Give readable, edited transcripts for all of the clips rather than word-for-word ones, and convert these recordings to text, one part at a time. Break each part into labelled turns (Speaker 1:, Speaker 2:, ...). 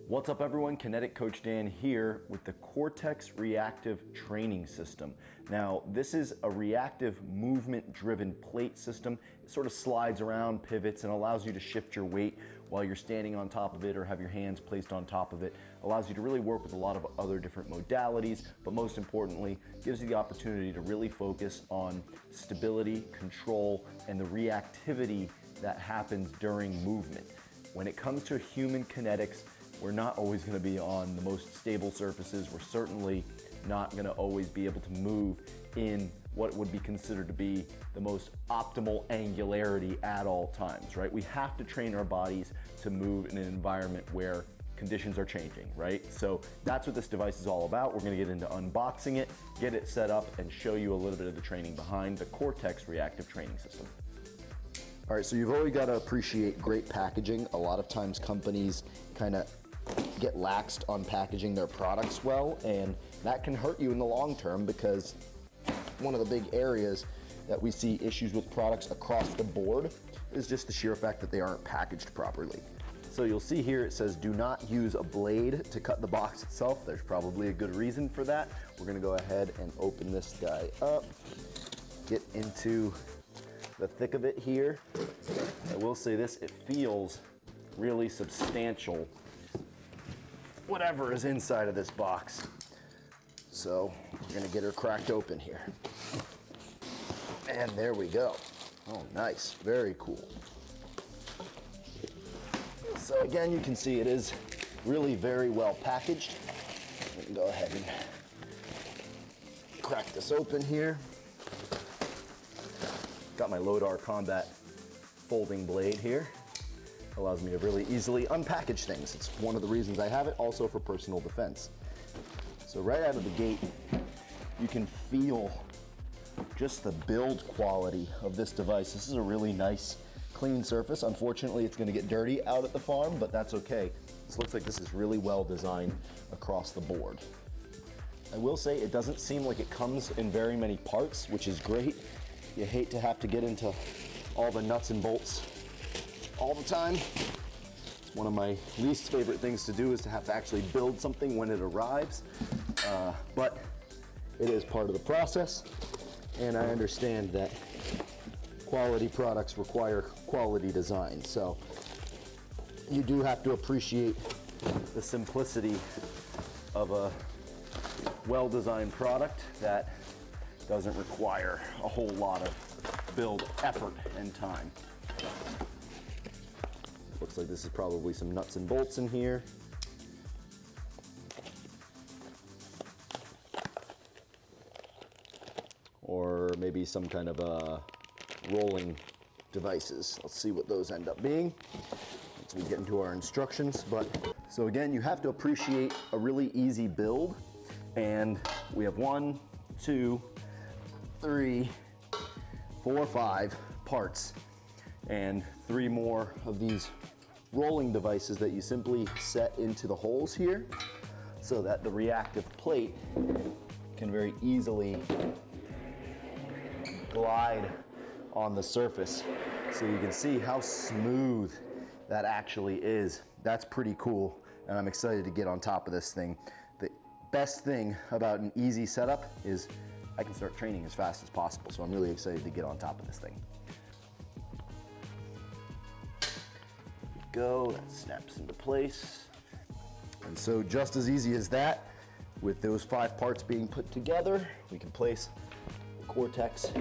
Speaker 1: What's up everyone, Kinetic Coach Dan here with the Coretex Reactive Training System. Now this is a reactive movement driven plate system. It sort of slides around, pivots, and allows you to shift your weight while you're standing on top of it or have your hands placed on top of it. Allows you to really work with a lot of other different modalities, but most importantly, gives you the opportunity to really focus on stability, control, and the reactivity that happens during movement. When it comes to human kinetics, we're not always going to be on the most stable surfaces. We're certainly not going to always be able to move in what would be considered to be the most optimal angularity at all times, right? We have to train our bodies to move in an environment where conditions are changing, right? So that's what this device is all about. We're going to get into unboxing it, get it set up, and show you a little bit of the training behind the Coretex Reactive Training System. All right, so you've already got to appreciate great packaging. A lot of times companies kind of get laxed on packaging their products well, and that can hurt you in the long term, because one of the big areas that we see issues with products across the board is just the sheer fact that they aren't packaged properly. So you'll see here it says do not use a blade to cut the box itself. There's probably a good reason for that. We're gonna go ahead and open this guy up, get into the thick of it here. I will say this, it feels really substantial, whatever is inside of this box. So we're gonna get her cracked open here. And there we go. Oh, nice, very cool. So again, you can see it is really very well packaged. We can go ahead and crack this open here. Got my Lodar Combat folding blade here. Allows me to really easily unpackage things. It's one of the reasons I have it, also for personal defense. So right out of the gate, you can feel just the build quality of this device. This is a really nice, clean surface. Unfortunately, it's gonna get dirty out at the farm, but that's okay. This looks like this is really well designed across the board. I will say it doesn't seem like it comes in very many parts, which is great. You hate to have to get into all the nuts and bolts all the time. It's one of my least favorite things to do, is to have to actually build something when it arrives. But it is part of the process, and I understand that quality products require quality design. So you do have to appreciate the simplicity of a well-designed product that doesn't require a whole lot of build effort and time. Looks like this is probably some nuts and bolts in here. Or maybe some kind of rolling devices. Let's see what those end up being once we get into our instructions. So again, you have to appreciate a really easy build. And we have 1, 2, 3, 4, 5 parts, and 3 more of these rolling devices that you simply set into the holes here so that the reactive plate can very easily glide on the surface. So you can see how smooth that actually is. That's pretty cool, and I'm excited to get on top of this thing. The best thing about an easy setup is I can start training as fast as possible, so I'm really excited to get on top of this thing. Go, that snaps into place. And so just as easy as that, with those 5 parts being put together, we can place the Coretex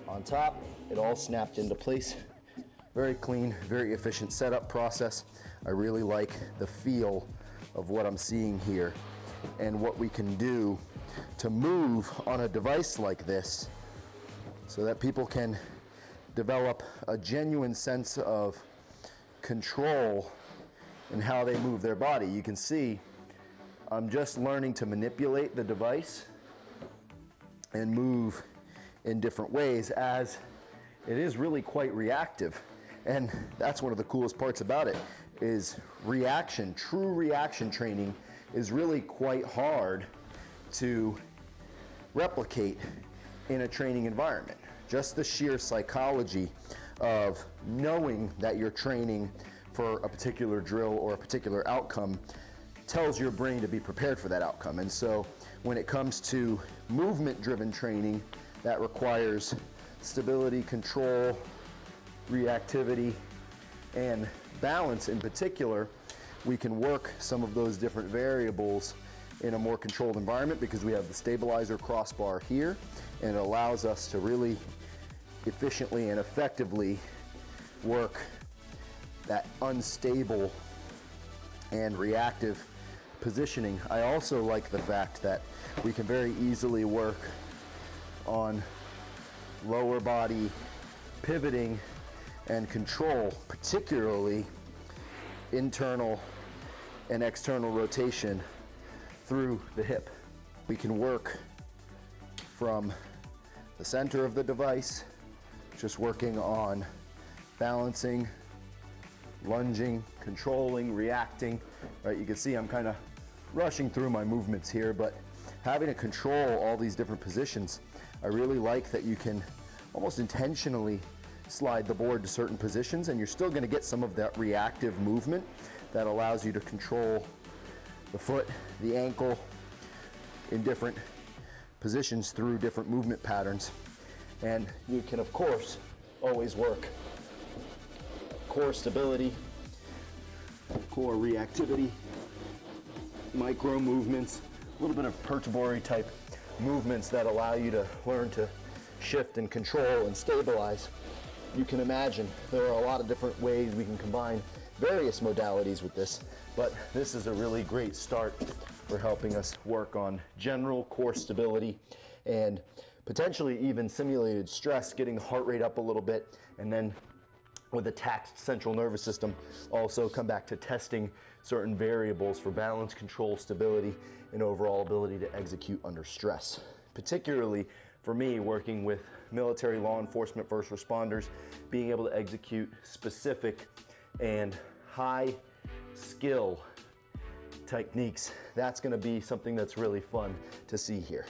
Speaker 1: on top. It all snapped into place. Very clean, very efficient setup process. I really like the feel of what I'm seeing here and what we can do to move on a device like this so that people can develop a genuine sense of control in how they move their body. You can see I'm just learning to manipulate the device and move in different ways, as it is really quite reactive. And that's one of the coolest parts about it, is reaction. True reaction training is really quite hard to replicate in a training environment. Just the sheer psychology of knowing that you're training for a particular drill or a particular outcome tells your brain to be prepared for that outcome. And so when it comes to movement-driven training, that requires stability, control, reactivity, and balance in particular. We can work some of those different variables in a more controlled environment because we have the stabilizer crossbar here, and it allows us to really efficiently and effectively work that unstable and reactive positioning. I also like the fact that we can very easily work on lower body pivoting and control, particularly internal and external rotation through the hip. We can work from the center of the device, just working on balancing, lunging, controlling, reacting, right? You can see I'm kind of rushing through my movements here, but having to control all these different positions, I really like that you can almost intentionally slide the board to certain positions, and you're still going to get some of that reactive movement that allows you to control the foot, the ankle in different positions through different movement patterns. And you can, of course, always work core stability, core reactivity, micro movements, a little bit of perturbatory type movements that allow you to learn to shift and control and stabilize. You can imagine there are a lot of different ways we can combine various modalities with this, but this is a really great start for helping us work on general core stability and potentially even simulated stress, getting the heart rate up a little bit, and then with a taxed central nervous system, also come back to testing certain variables for balance, control, stability, and overall ability to execute under stress. Particularly for me, working with military, law enforcement, first responders, being able to execute specific and high skill techniques, that's going to be something that's really fun to see here.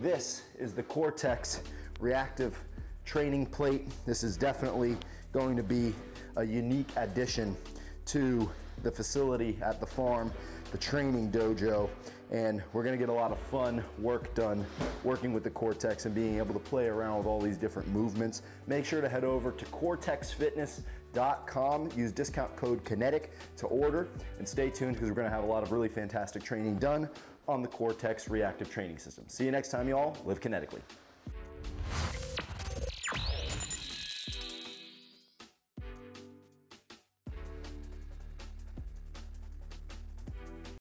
Speaker 1: This is the Coretex Reactive Training Plate. This is definitely going to be a unique addition to the facility at the farm, the training dojo, and we're going to get a lot of fun work done working with the Coretex and being able to play around with all these different movements. Make sure to head over to CoretexFitness.com, use discount code Kinetic to order, and stay tuned because we're going to have a lot of really fantastic training done on the Coretex Reactive Training System. See you next time, y'all. Live kinetically.